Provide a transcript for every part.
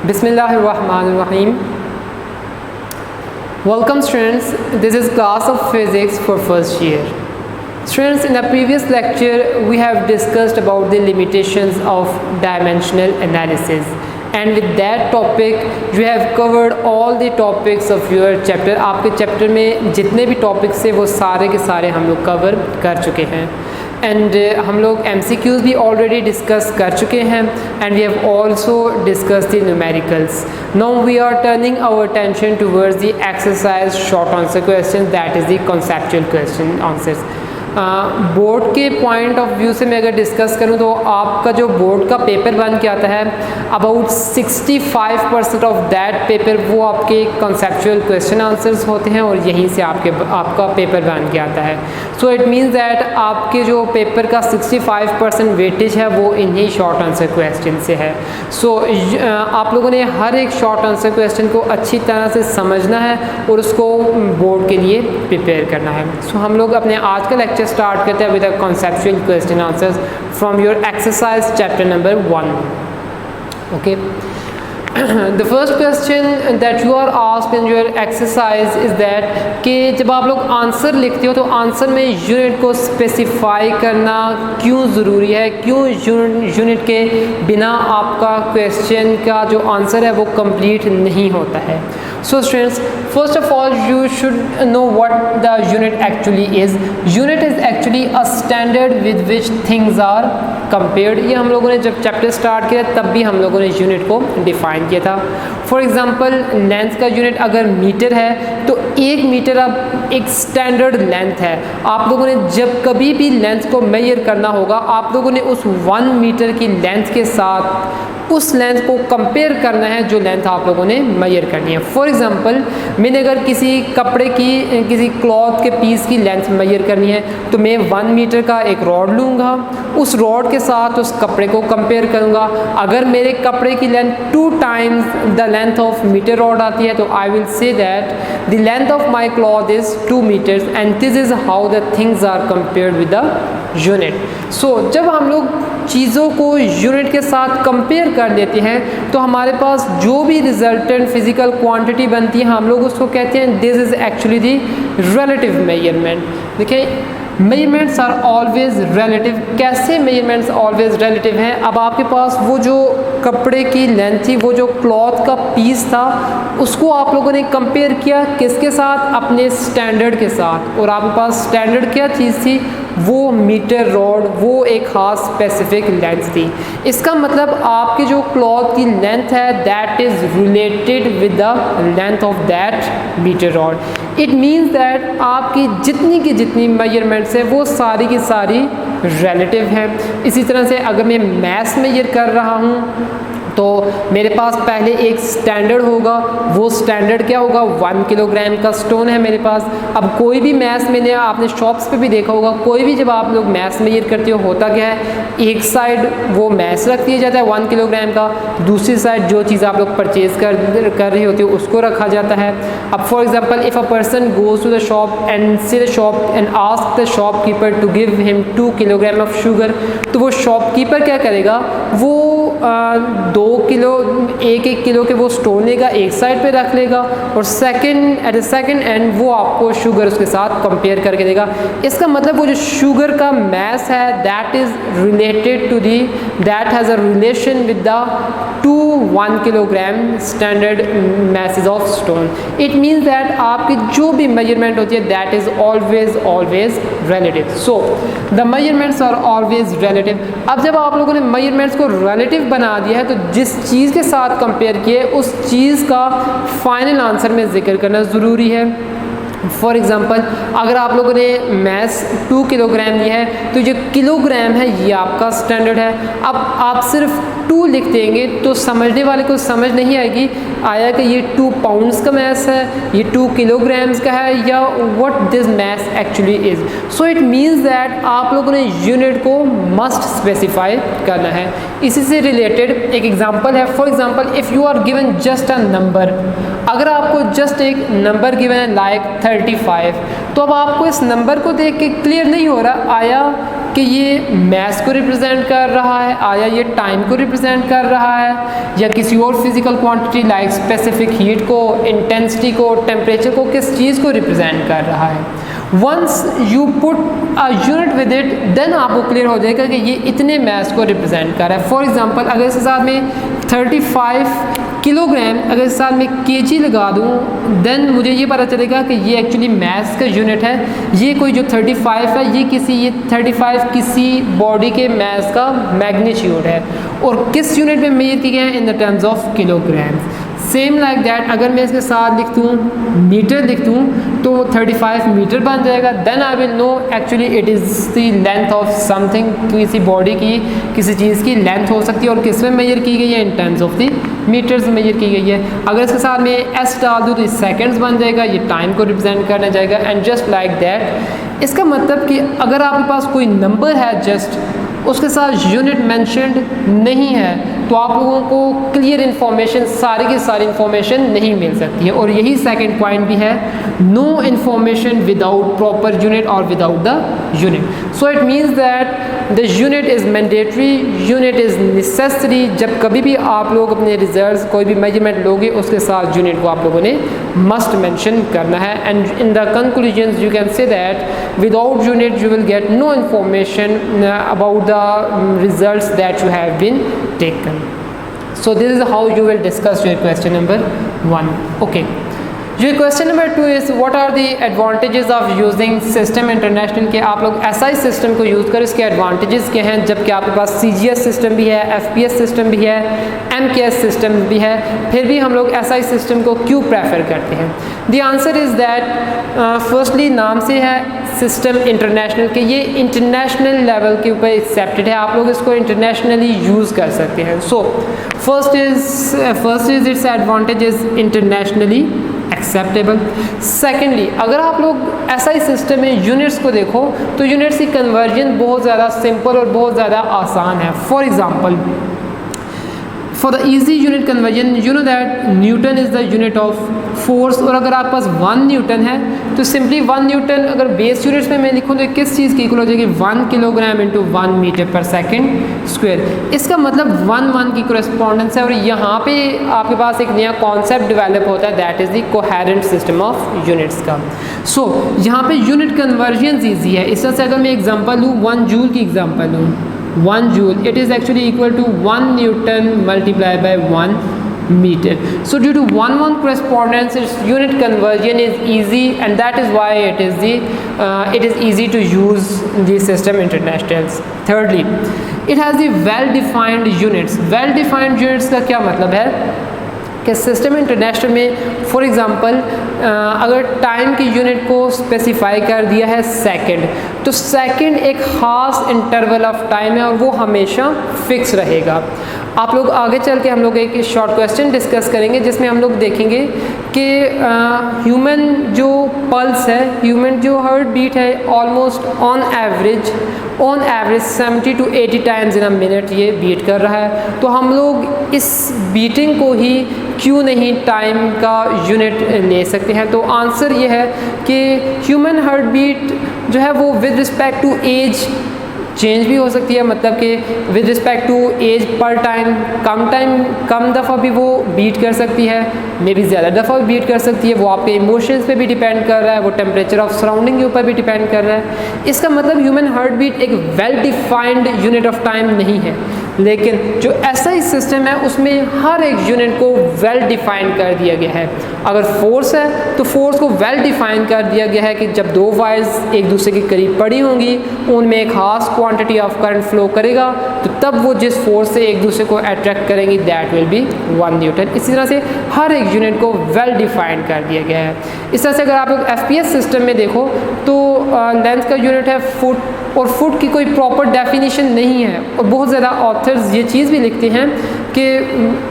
Bismillahirrahmanirrahim. Welcome students, this is class of physics for first year. Students, in the previous lecture we have discussed about the limitations of dimensional analysis, and with that topic you have covered all the topics of your chapter. आपके chapter में जितने भी topics थे वो सारे के सारे हम लोग कवर कर चुके हैं, एंड हम लोग MCQs भी ऑलरेडी डिस्कस कर चुके हैं, and we have also discuss the numericals. Now we are turning our attention towards the exercise short answer question, that is the conceptual question answers. Board के पॉइंट ऑफ व्यू से मैं अगर discuss करूं तो आपका जो बोर्ड का paper बन के आता है, अबाउट 65% ऑफ दैट पेपर वो आपके कॉन्सेप्चुअल क्वेश्चन आंसर्स होते हैं, और यहीं से आपका पेपर बन के आता है. सो इट मीन्स दैट आपके जो पेपर का 65% वेटेज है वो इन्हीं शॉर्ट आंसर क्वेश्चन से है. सो आप लोगों ने हर एक शॉर्ट आंसर क्वेश्चन को अच्छी तरह से समझना है और उसको बोर्ड के लिए प्रिपेयर करना है. सो हम लोग अपने आज का लेक्चर स्टार्ट करते हैं with the conceptual question answers from your exercise chapter number 1. Okay, the first question that you are asked in your exercise is that कि जब आप लोग आंसर लिखते हो तो आंसर में यूनिट को स्पेसिफाई करना क्यों ज़रूरी है, क्यों यूनिट के बिना आपका क्वेश्चन का जो आंसर है वो कंप्लीट नहीं होता है. So students, first of all you should know what the unit actually is. Unit is actually a standard with which things are compared. ये हम लोगों ने जब चैप्टर स्टार्ट किया तब भी हम लोगों ने यूनिट को डिफाइन किया था. फॉर एग्जांपल लेंथ का यूनिट अगर मीटर है तो 1 मीटर अब एक स्टैंडर्ड लेंथ है. आप लोगों ने जब कभी भी लेंथ को मेजर करना होगा, आप लोगों ने उस 1 मीटर की लेंथ के साथ उस लेंथ को कंपेयर करना है जो लेंथ आप लोगों ने मेजर करनी है. फॉर एग्जांपल मैंने अगर किसी कपड़े की किसी क्लॉथ के पीस की लेंथ मेजर करनी है तो मैं 1 मीटर का एक रॉड लूँगा, उस रॉड के साथ उस कपड़े को कंपेयर करूँगा. अगर मेरे कपड़े की length 2 times the length of metre rod आती है तो I will say that the length of my cloth is 2 metres, and this is how the things are compared with the unit. So जब हम लोग चीज़ों को यूनिट के साथ कंपेयर कर देते हैं तो हमारे पास जो भी रिजल्टेंट फिजिकल क्वांटिटी बनती है हम लोग उसको कहते हैं this is actually the relative measurement. देखिए, मेजरमेंट्स आर ऑलवेज रिलेटिव. कैसे मेजरमेंट्स ऑलवेज रिलेटिव हैं? अब आपके पास वो जो कपड़े की लेंथ थी, वो जो क्लॉथ का पीस था, उसको आप लोगों ने कंपेयर किया किसके साथ? अपने स्टैंडर्ड के साथ. और आपके पास स्टैंडर्ड क्या चीज़ थी? वो मीटर रॉड, वो एक ख़ास स्पेसिफिक लेंथ थी. इसका मतलब आपकी जो क्लॉथ की लेंथ है that is related with the length of that metre rod. It means that आपकी जितनी की जितनी मेजरमेंट्स है वो सारी की सारी रिलेटिव हैं. इसी तरह से अगर मैं मास मेजर कर रहा हूँ तो मेरे पास पहले एक स्टैंडर्ड होगा. वो स्टैंडर्ड क्या होगा? 1 किलोग्राम का स्टोन है मेरे पास. अब कोई भी मैथ्स मैंने आपने शॉप्स पे भी देखा होगा, कोई भी जब आप लोग मैथ्स मेजर करते हो होता क्या है, एक साइड वो मैथ्स रख दिया जाता है 1 किलोग्राम का, दूसरी साइड जो चीज़ आप लोग परचेज कर रहे होते हो उसको रखा जाता है. अब for example if a person goes to the shop and see the shop and ask the shopkeeper to give him 2 kilogram of sugar, तो वो शॉपकीपर क्या करेगा? वो 2 किलो 1 किलो के वो स्टोन लेगा, एक साइड पे रख लेगा, और एट द सेकंड एंड वो आपको शुगर उसके साथ कंपेयर करके देगा. इसका मतलब वो जो शुगर का मैस है that is related to the that has a relation with the 1 kilogram standard masses of stone. It means that आपकी जो भी मेजरमेंट होती है that is always relative. So the measurements are always relative. अब जब आप लोगों ने मेजरमेंट्स को रिलेटिव बना दिया है तो जिस चीज़ के साथ कंपेयर किए उस चीज़ का फाइनल आंसर में जिक्र करना ज़रूरी है. फॉर एग्ज़ाम्पल अगर आप लोगों ने मैस 2 किलोग्राम लिया है तो जो किलोग्राम है ये आपका स्टैंडर्ड है. अब आप सिर्फ 2 लिख देंगे तो समझने वाले को समझ नहीं आएगी आया कि ये 2 पाउंड्स का मैस है, ये 2 किलोग्राम्स का है, या what this mass actually is. So it means that आप लोगों ने यूनिट को मस्ट स्पेसिफाई करना है. इसी से रिलेटेड एक एग्जांपल है. For example if you are given just a number, अगर आपको जस्ट एक नंबर गिवन है लाइक 35, तो अब आपको इस नंबर को देख के क्लियर नहीं हो रहा आया कि ये मास को रिप्रेजेंट कर रहा है, आया ये टाइम को रिप्रेजेंट कर रहा है, या किसी और physical quantity like specific heat को, इंटेंसिटी को, टेम्परेचर को, किस चीज़ को रिप्रेजेंट कर रहा है। Once you put a unit with it then आपको क्लियर हो जाएगा कि ये इतने मास को रिप्रेजेंट कर रहा है। फॉर एग्जांपल अगर इसके साथ में 35 किलोग्राम अगर इस साथ में केजी लगा दूँ देन मुझे ये पता चलेगा कि ये एक्चुअली मास का यूनिट है। ये कोई जो 35 है ये 35 किसी बॉडी के मास का मैग्नीट्यूड है और किस यूनिट में मेजर किए गए हैं, in the terms of kilogram. Same like that अगर मैं इसके साथ लिख दूँ मीटर लिख दूँ तो 35 मीटर बन जाएगा। Then I will know actually it is the length of something, किसी बॉडी की किसी चीज़ की लेंथ हो सकती है और किस में मेजर की गई है, in terms of the metres measure की गई है। अगर इसके साथ में एस डाल दूँ तो सेकंड्स बन जाएगा, ये टाइम को रिप्रेजेंट करना जाएगा। एंड जस्ट लाइक दैट इसका मतलब कि अगर आपके पास कोई नंबर है जस्ट उसके साथ यूनिट मेंशन्ड नहीं है तो आप लोगों को क्लियर इन्फॉर्मेशन सारी की सारी इन्फॉर्मेशन नहीं मिल सकती है। और यही सेकंड पॉइंट भी है, no information without proper unit और without the unit. So it means that the unit is mandatory, unit is necessary. जब कभी भी आप लोग अपने रिजल्ट्स कोई भी मेजरमेंट लोगे उसके साथ यूनिट को आप लोगों ने मस्ट मेंशन करना है। And in the conclusions you can say that without unit you will get no information about the results that you have been taken. So this is how you will discuss your question number 1. Okay. Your question number 2 is what are the advantages of using system international के आप लोग SI system को use कर इसके advantages क्या हैं, जबकि आपके पास CGS सिस्टम भी है, FPS सिस्टम भी है, MKS सिस्टम भी है, फिर भी हम लोग SI सिस्टम को क्यों प्रेफर करते हैं। The answer is that firstly नाम से है सिस्टम इंटरनेशनल के, ये इंटरनेशनल लेवल के ऊपर एक्सेप्टेड है, आप लोग इसको इंटरनेशनली यूज़ कर सकते हैं। So first is it's advantage is internationally acceptable. Secondly अगर आप लोग SI सिस्टम में यूनिट्स को देखो तो यूनिट्स की कन्वर्जन बहुत ज़्यादा सिंपल और बहुत ज़्यादा आसान है। For example for the easy unit conversion you know that Newton is the unit of force, और अगर आपके पास 1 न्यूटन है तो सिंपली 1 न्यूटन अगर बेस यूनिट्स में मैं लिखूँ तो किस चीज़ की इक्वल हो जाएगी, 1 किलोग्राम इंटू 1 मीटर पर सेकेंड स्क्वायर। इसका मतलब 1 की कोरेस्पॉन्डेंस है। और यहाँ पे आपके पास एक नया कॉन्सेप्ट डेवलप होता है that is the coherent system of units का। सो यहाँ पे यूनिट कन्वर्जन ईजी है। इस तरह से अगर मैं एग्जाम्पल लूँ 1 जूल की एग्जाम्पल लूँ, 1 joule it is actually equal to 1 Newton multiplied by 1 meter. So due to 1 correspondence its unit conversion is easy and that is why it is easy to use the system internationals. Thirdly it has the well defined units. Well defined units का क्या मतलब है कि system international में for example अगर time की unit को specify कर दिया है सेकंड, तो सेकंड एक ख़ास इंटरवल ऑफ टाइम है और वो हमेशा फिक्स रहेगा। आप लोग आगे चल के हम लोग एक शॉर्ट क्वेश्चन डिस्कस करेंगे जिसमें हम लोग देखेंगे कि ह्यूमन जो पल्स है, ह्यूमन जो हार्ट बीट है almost on average 70 to 80 times in a minute ये बीट कर रहा है। तो हम लोग इस बीटिंग को ही क्यों नहीं टाइम का यूनिट ले सकते हैं। तो आंसर ये है कि ह्यूमन हार्ट बीट जो है वो with respect to age change भी हो सकती है, मतलब कि विद रिस्पेक्ट टू एज पर टाइम कम दफ़ा भी वो बीट कर सकती है, मे बी ज़्यादा दफ़ा भी बीट कर सकती है। वो आपके इमोशंस पे भी डिपेंड कर रहा है, वो टेम्परेचर ऑफ सराउंडिंग के ऊपर भी डिपेंड कर रहा है। इसका मतलब ह्यूमन हार्ट बीट एक well defined unit of time नहीं है, लेकिन जो SI सिस्टम है उसमें हर एक यूनिट को वेल डिफाइंड कर दिया गया है। अगर फोर्स है तो फोर्स को वेल डिफाइन कर दिया गया है कि जब 2 वायर्स एक दूसरे के करीब पड़ी होंगी उनमें एक खास क्वांटिटी ऑफ करंट फ्लो करेगा तो तब वो जिस फोर्स से एक दूसरे को अट्रैक्ट करेंगी दैट विल बी 1 न्यूटन। इसी तरह से हर एक यूनिट को वेल डिफाइन कर दिया गया है। इस तरह से अगर आप लोग FPS सिस्टम में देखो तो लेंथ का यूनिट है फुट, और फुट की कोई प्रॉपर डेफिनेशन नहीं है और बहुत ज़्यादा ऑथर्स ये चीज़ भी लिखते हैं कि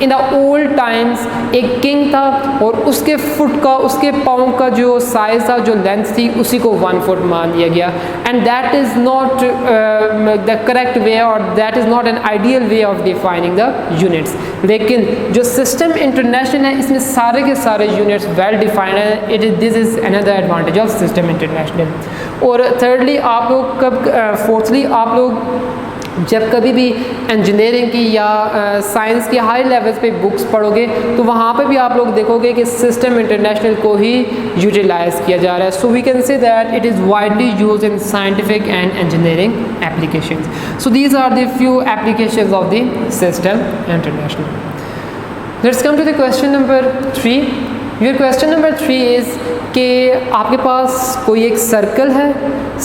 इन द ओल्ड टाइम्स एक किंग था और उसके फुट का, उसके पाँव का जो साइज़ था, जो लेंथ थी, उसी को 1 फुट मान लिया गया। And that is not the correct way और that is not an ideal way of defining the units. लेकिन जो सिस्टम इंटरनेशनल है इसमें सारे के सारे यूनिट्स वेल डिफाइंड है। This is another advantage of system international. और थर्डली आप लोग फोर्थली आप लोग जब कभी भी इंजीनियरिंग की या साइंस की हाई लेवल्स पे बुक्स पढ़ोगे तो वहाँ पे भी आप लोग देखोगे कि सिस्टम इंटरनेशनल को ही यूटिलाइज किया जा रहा है। So we can say that it is widely used in scientific and engineering applications. So these are the few applications of the system international. Let's come to the question number 3। Your question number 3 is कि आपके पास कोई एक circle है,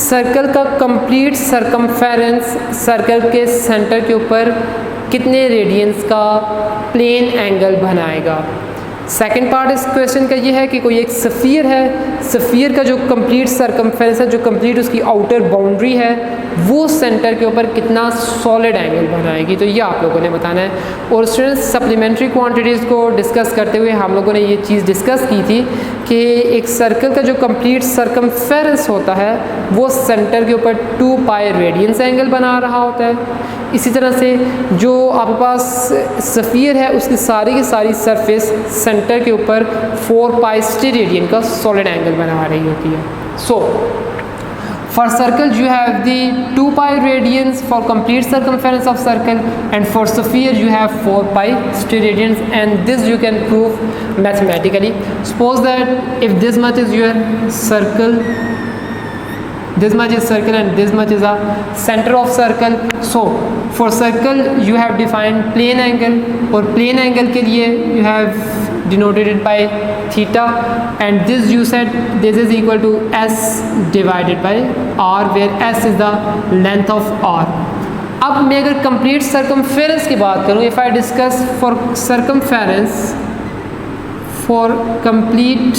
circle का complete circumference circle के centre के ऊपर कितने रेडियंस का प्लेन एंगल बनाएगा। सेकंड पार्ट इस क्वेश्चन का ये है कि कोई एक सफ़ियर है, सफ़ियर का जो कंप्लीट सरकमफेरेंस है, जो कंप्लीट उसकी आउटर बाउंड्री है, वो सेंटर के ऊपर कितना सॉलिड एंगल बनाएगी। तो ये आप लोगों ने बताना है। और स्टूडेंट्स सप्लीमेंट्री क्वांटिटीज़ को डिस्कस करते हुए हम लोगों ने ये चीज़ डिस्कस की थी कि एक सर्कल का जो कंप्लीट सरकमफेरेंस होता है वो सेंटर के ऊपर 2 पाई रेडियंस एंगल बना रहा होता है। इसी तरह से जो आपके पास सफ़ियर है उसकी सारी की सारी सरफेस सेंटर के ऊपर 4 पाई स्टेरेडियन का सॉलिड एंगल बना रही होती है। सो for circle you have the 2 pi radians for complete circumference of circle, and for sphere you have 4 pi steradians, and this you can prove mathematically. Suppose that if this much is your circle, this much is circle and this much is a center of circle. So for circle you have defined plane angle, और plane angle के लिए you have denoted it by theta, and this you said this is equal to s divided by r, where s is the length of r. अब मैं अगर complete circumference की बात करूँ, if I discuss for circumference, for complete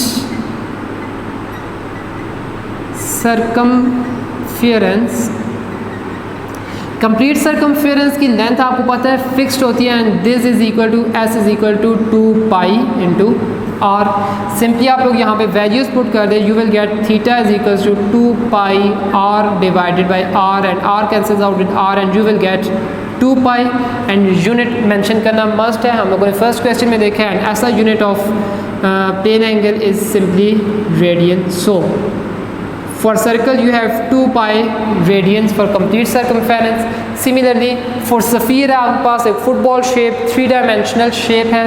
circumference, complete circumference की length आपको पता है फिक्स्ड होती है, and this is equal to S is equal to 2 pi into R. Simply आप लोग यहाँ पे वैल्यूज़ पुट कर दें, you will get theta is equal to 2 pi R divided by R, and R cancels out with R, and you will get 2 pi. And unit mention करना must है, हम लोगों ने फर्स्ट क्वेश्चन में देखा है, एंड ऐसा unit of plane angle is simply radian. So for circle you have 2 pi radians for complete circumference. Similarly for sphere आपके पास एक फुटबॉल शेप 3 डायमेंशनल शेप है,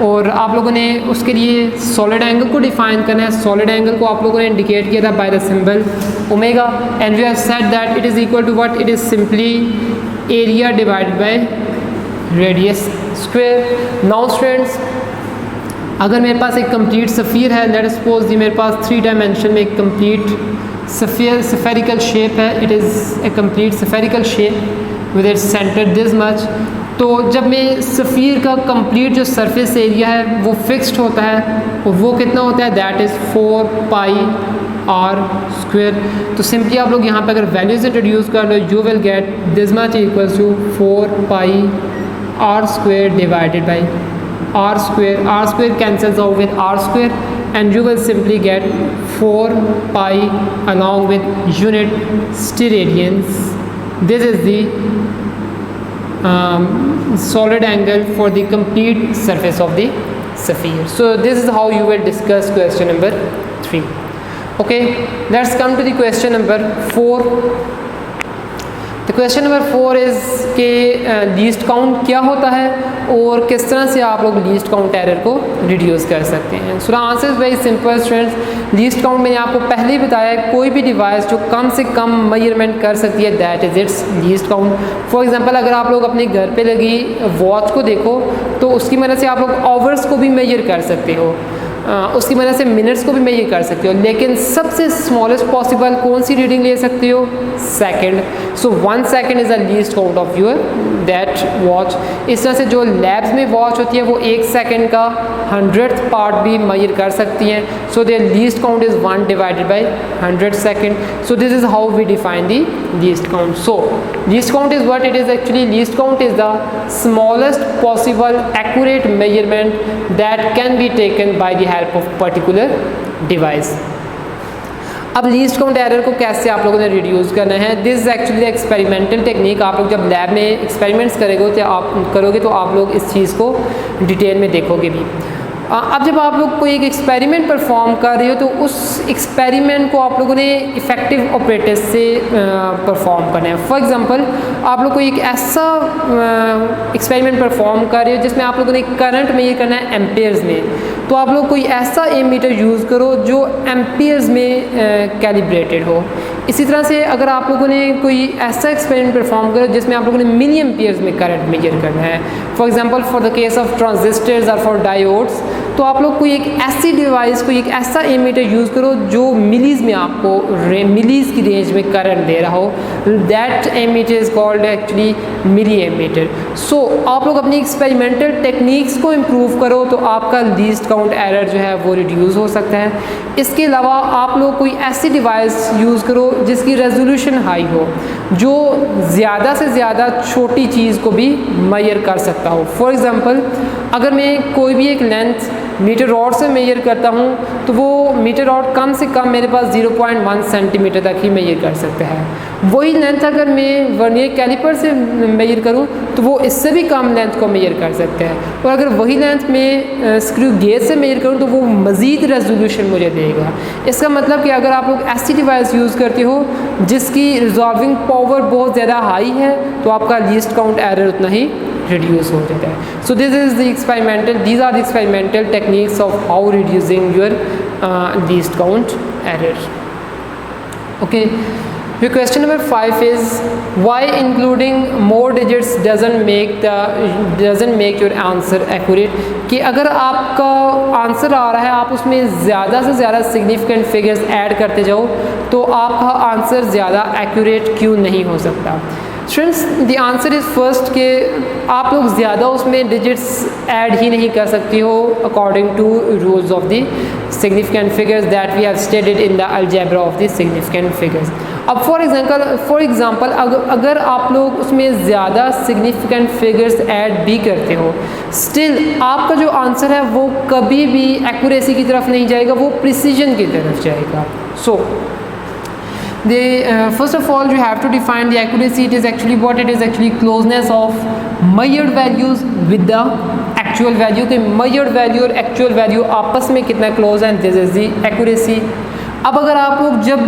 और आप लोगों ने उसके लिए सॉलिड एंगल को डिफाइन करना है। सॉलिड एंगल को आप लोगों ने इंडिकेट किया था by the symbol omega, and we have said that it is equal to what, it is simply area divided by radius square. Now students, अगर मेरे पास एक कंप्लीट सफ़ियर है, लेट अस सपोज मेरे पास 3 डायमेंशन में एक कंप्लीट spherical shape है, it is a complete spherical shape with its center this much। तो जब मैं सफ़ियर का कंप्लीट जो सरफेस एरिया है वो फिक्स्ड होता है, और वो कितना होता है, that is 4 pi R square. तो सिंपली आप लोग यहाँ पे अगर वैल्यूज इंट्रोड्यूस कर लो, you will get this much equals to 4 pi R square divided by R square cancels out with r square, and you will simply get 4 pi along with unit steradians. This is the solid angle for the complete surface of the sphere. So this is how you will discuss question number 3. Okay, let's come to the question number 4. The question number 4 is कि least count क्या होता है और किस तरह से आप लोग लीस्ट काउंट एरर को रिड्यूस कर सकते हैं। So the answer is very simple students. Least count मैंने आपको पहले ही बताया है, कोई भी डिवाइस जो कम से कम मेजरमेंट कर सकती है, that is it's least count. For example अगर आप लोग अपने घर पे लगी वॉच को देखो तो उसकी मदद से आप लोग आवर्स को भी मेजर कर सकते हो। उसकी मदद से मिनट्स को भी मेजर कर सकते हो, लेकिन सबसे स्मॉलेस्ट पॉसिबल कौन सी रीडिंग ले सकते हो? Second. So 1 second is the least count of your that watch. इस तरह से जो लैब्स में वॉच होती है वो 1 सेकंड का 100th पार्ट भी मेजर कर सकती हैं। So their least count is 1 divided by 100 second. So this is how we define the least count. So least count is what it is actually? Least count is the smallest possible accurate measurement that can be taken by the help of particular device. अब least count error को कैसे आप लोगों ने reduce करना है? This is actually experimental technique. आप लोग जब लैब में एक्सपेरिमेंट्स करोगे तो आप लोग इस चीज़ को डिटेल में देखोगे भी। अब जब आप लोग कोई एक एक्सपेरिमेंट परफॉर्म कर रहे हो तो उस एक्सपेरिमेंट को आप लोगों ने इफ़ेक्टिव ऑपरेटर्स से परफॉर्म करना है। फॉर एग्जांपल आप लोग कोई एक ऐसा एक्सपेरिमेंट परफॉर्म कर रहे हो जिसमें आप लोगों ने करंट मेजर करना है एम्पेयर्स में, तो आप लोग कोई ऐसा एमीटर यूज़ करो जो एम्पेयर्स में कैलिब्रेटेड हो। इसी तरह से अगर आप लोगों ने कोई ऐसा एक्सपेरिमेंट परफॉर्म करो जिसमें आप लोगों ने मिली एम्पेयर्स में करंट मेजर करना है, for example for the case of transistors और फॉर डायोड्स, तो आप लोग कोई एक ऐसी डिवाइस, कोई एक ऐसा एमीटर यूज़ करो जो मिलीज़ में आपको मिलीज़ की रेंज में करंट दे रहा हो। That ammeter is called actually milli ammeter. So आप लोग अपनी एक्सपेरिमेंटल टेक्निक्स को इम्प्रूव करो तो आपका लीस्ट काउंट एरर जो है वो रिड्यूस हो सकता है। इसके अलावा आप लोग कोई ऐसी डिवाइस यूज़ करो जिसकी रेजोल्यूशन हाई हो, जो ज़्यादा से ज़्यादा छोटी चीज़ को भी मेजर कर सकता हो। फॉर एग्ज़ाम्पल अगर मैं कोई भी एक लेंथ मीटर रॉड से मेजर करता हूँ तो वो मीटर रॉड कम से कम मेरे पास 0.1 सेंटीमीटर तक ही मेजर कर सकता है। वही लेंथ अगर मैं वर्नियर कैलिपर से मेजर करूँ तो वो इससे भी कम लेंथ को मेजर कर सकता है, और अगर वही लेंथ में स्क्रू गेज से मेजर करूँ तो वो मज़ीद रेजोल्यूशन मुझे देगा। इसका मतलब कि अगर आप लोग ऐसी डिवाइस यूज़ करते हो जिसकी रिजॉल्विंग पावर बहुत ज़्यादा हाई है तो आपका लीस्ट काउंट एरर उतना ही reduce हो जाता है। So these are the experimental techniques of how reducing your least count error. Okay. Your question number 5 is why including more digits doesn't make your answer accurate? कि अगर आपका answer आ रहा है आप उसमें ज़्यादा से ज़्यादा सिग्निफिकेंट फिगर्स ऐड करते जाओ तो आपका आंसर ज़्यादा एक्यूरेट क्यों नहीं हो सकता? Students the answer is first कि आप लोग ज़्यादा उसमें डिजिट्स ऐड ही नहीं कर सकती हो according to rules of the significant figures that we have studied in the algebra of the significant figures. अब फॉर एग्जांपल अगर आप लोग उसमें ज़्यादा सिग्निफिकेंट फिगर्स ऐड भी करते हो, स्टिल आपका जो आंसर है वो कभी भी एक्यूरेसी की तरफ नहीं जाएगा, वो प्रिसीजन की तरफ जाएगा। सो first of all you have to define the accuracy. It is actually closeness of measured values with the actual value. कि measured value और actual value आपस में कितना close है, this is the accuracy. अब अगर आप लोग जब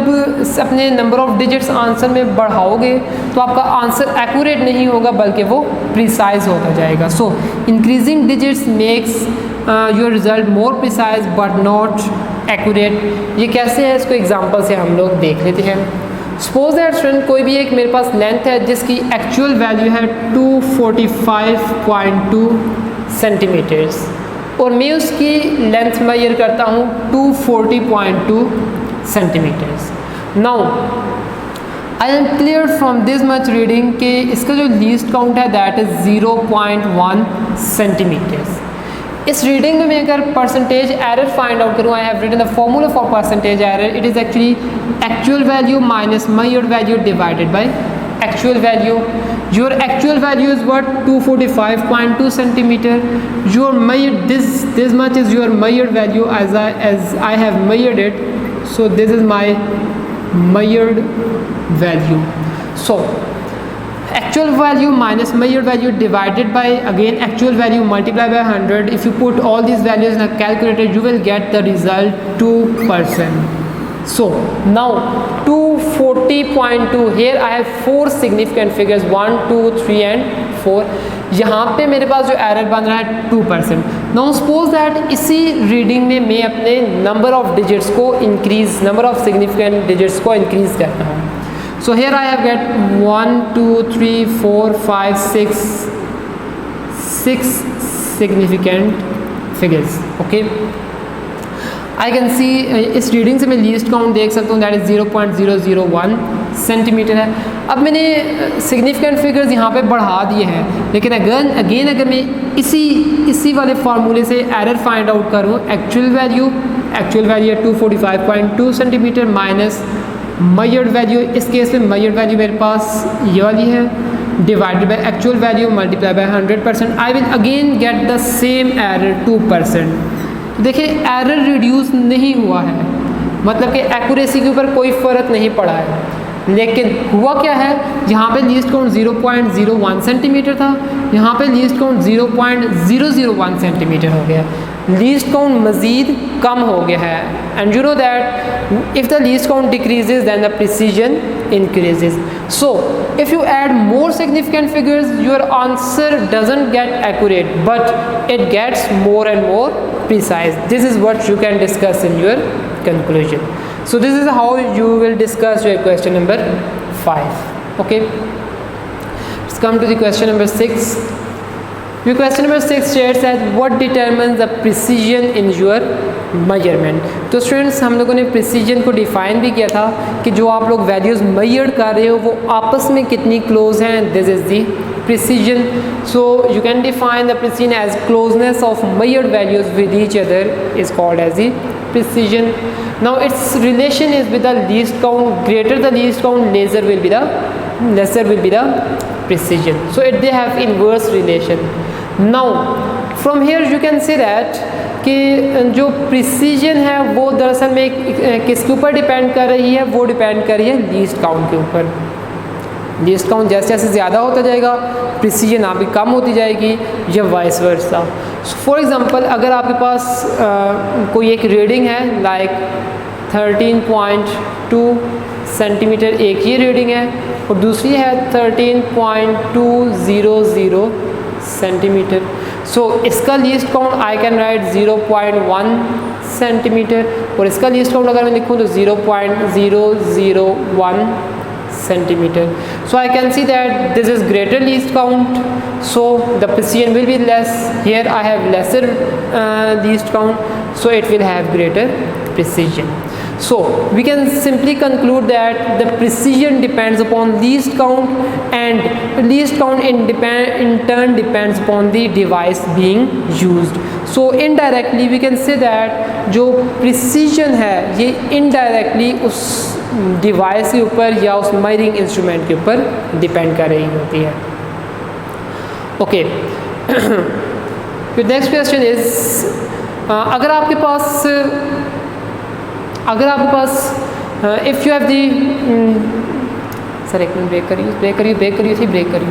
अपने नंबर ऑफ डिजिट्स आंसर में बढ़ाओगे तो आपका आंसर एक्यूरेट नहीं होगा बल्कि वो प्रिसाइज होता जाएगा। सो increasing digits makes your result more precise but not accurate. ये कैसे है इसको एग्जांपल से हम लोग देख लेते हैं। सपोज दैट स्टूडेंट कोई भी एक मेरे पास लेंथ है जिसकी एक्चुअल वैल्यू है 245.2 सेंटीमीटर्स और मैं उसकी लेंथ मेजर करता हूँ 240.2 centimetres. Now I am clear from this much reading कि इसका जो लीस्ट काउंट है दैट इज़ 0.1 सेंटीमीटर्स। इस रीडिंग में मैं अगर परसेंटेज एरर फाइंड आउट करूँ, I have written the formula for percentage error. It is actually actual value minus measured value divided by actual value. Your actual value is what? 245.2 centimeter. Your measured this much is your measured value as I have measured it. So this is my measured value. So actual value minus measured value divided by again actual value multiplied by 100. If you put all these values in a calculator, you will get the result 2%. So now 240.2 here I have 4 significant figures 1 2 3 and 4. यहाँ पे मेरे पास जो error बन रहा है 2%. Now suppose that इसी reading में मैं अपने नंबर ऑफ डिजिट्स को increase, number of significant digits को इंक्रीज करता हूँ. So here I have get 1 2 3 4 5 6 significant figures. Okay. I can see इस रीडिंग से मैं लीस्ट काउंट देख सकता हूँ, दैट इज़ 0.001 सेंटीमीटर है। अब मैंने सिग्निफिकेंट फिगर्स यहाँ पे बढ़ा दिए हैं, लेकिन अगेन अगर मैं इसी वाले फार्मूले से एरर फाइंड आउट करूँ, एक्चुअल वैल्यू है 245.2 सेंटीमीटर माइनस मेजर्ड वैल्यू, इस केस में मेजर्ड वैल्यू मेरे पास ये वाली है, divided by actual value multiply by 100%, I will again get the same error 2%। देखिए एरर रिड्यूस नहीं हुआ है, मतलब कि एक्यूरेसी के ऊपर कोई फ़र्क नहीं पड़ा है, लेकिन हुआ क्या है, यहाँ पे लीस्ट काउंट 0.01 सेंटीमीटर था, यहाँ पे लीस्ट काउंट 0.001 सेंटीमीटर हो गया, लीस्ट काउंट मज़ीद कम हो गया है। And you know that if the least count decreases then the precision increases. So if you add more significant figures, your answer doesn't get accurate, but it gets more and more precise. This is what you can discuss in your conclusion. So this is how you will discuss your question number 5. Okay, let's come to the question number 6. Your question number 6 states that what determines the precision in your measurement. तो students हम लोगों ने precision को define भी किया था कि जो आप लोग वैल्यूज़ मेजर कर रहे हो वो आपस में कितनी क्लोज हैं, this is the precision. So you can define the precision as closeness of measured values with each other is called as the precision. Now its relation is with the least count. Greater the least count, lesser will be the precision. So they have inverse relation. Now from here you can see that कि जो precision है वो दरअसल में किसके ऊपर depend कर रही है, वो डिपेंड कर रही है लीस्ट काउंट के ऊपर। लीस्ट काउंट जैसे जैसे ज़्यादा होता जाएगा प्रिसीजन आपकी कम होती जाएगी, या वाइस वर्सा। फॉर एग्ज़ाम्पल अगर आपके पास कोई एक रीडिंग है लाइक 13.2 सेंटीमीटर, एक ही रीडिंग है, और दूसरी है 13.200 सेंटीमीटर। सो इसका least count I can write 0.1 centimetre, और इसका लीस्ट काउंट अगर मैं लिखूँ तो 0.001 centimeter. So I can see that this is greater least count, so the precision will be less. Here I have lesser least count, so it will have greater precision. So we can simply conclude that the precision depends upon least count, and least count in turn depends upon the device being used. So indirectly we can say that जो precision है ये indirectly उस device के ऊपर या उस measuring instrument के ऊपर डिपेंड कर रही होती है। ओके, नेक्स्ट क्वेश्चन इज अगर आपके पास if you have the sir एक मिनट ब्रेक करो।